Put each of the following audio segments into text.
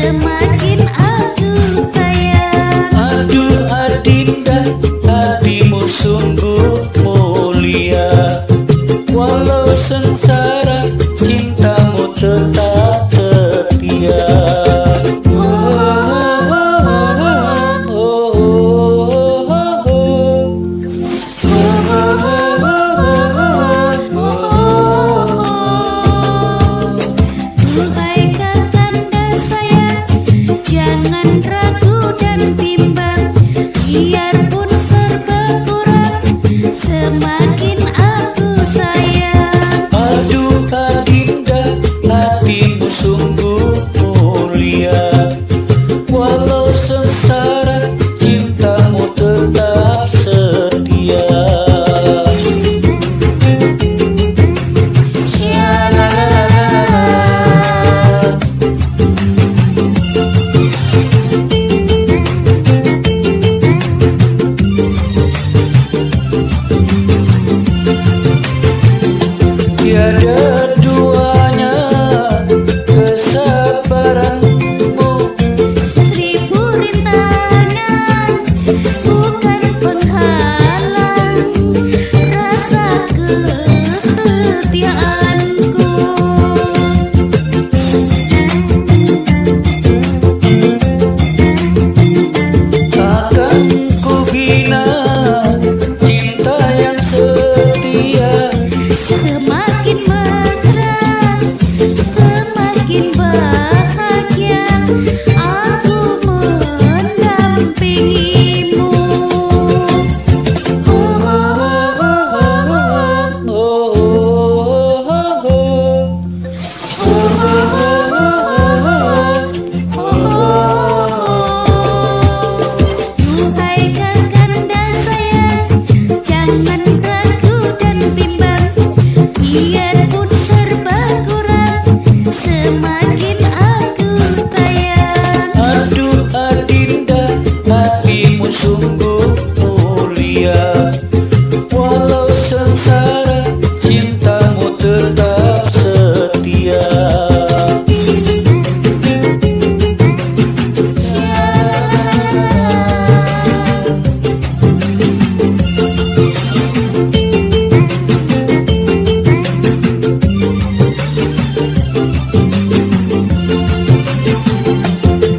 semakin aku sayang. Aduh Adinda, hatimu sungguh mulia. Walau sengsara, cintamu tetap setia. Duhai kakanda sayang, jangan ragu dan bimbang. Biarpun serba kurang, semakin aku sayang. Aduh Adinda, hatimu sungguh mulia. Walau sengsara, cintamu tetap setia. Tiada duanya kesabaranmu. Seribu rintangan bukan penghalang rasa kesetiaanku. Takkan ku bina cinta yang setia. Semakin mesra, semakin bahagia, aku mendampingimu. Duhai kakanda sayang, jangan ragu dan bimbang. Biarpun serba kurang, semakin aku sayang. Aduh Adinda, hatimu sungguh mulia. Walau sengsara, cintamu tetap setia.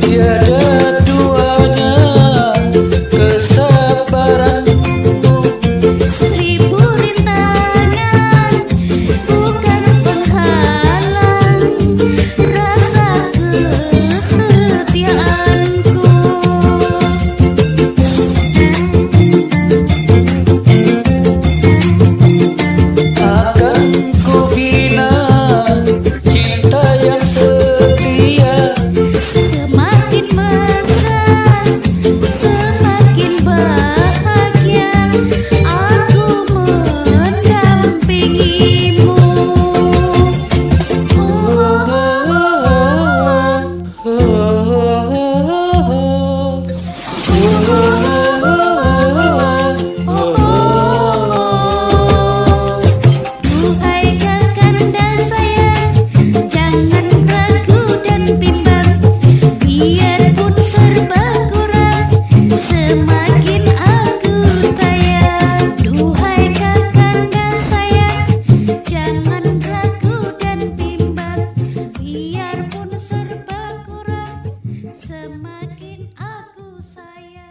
Tiada duanya kesabaranmu. Seribu rintangan bukan penghalang rasa kesetiaanku. Akan ku bina cinta yang setia. Semakin mesra, semakin bahagia, aku mendampingimu. Duhai kakanda sayang, jangan ragu dan bimbang. Biarpun serba kurang, semakin aku sayang. Duhai kakanda sayang, jangan ragu dan bimbang. Biarpun serba kurang, semakin aku sayang.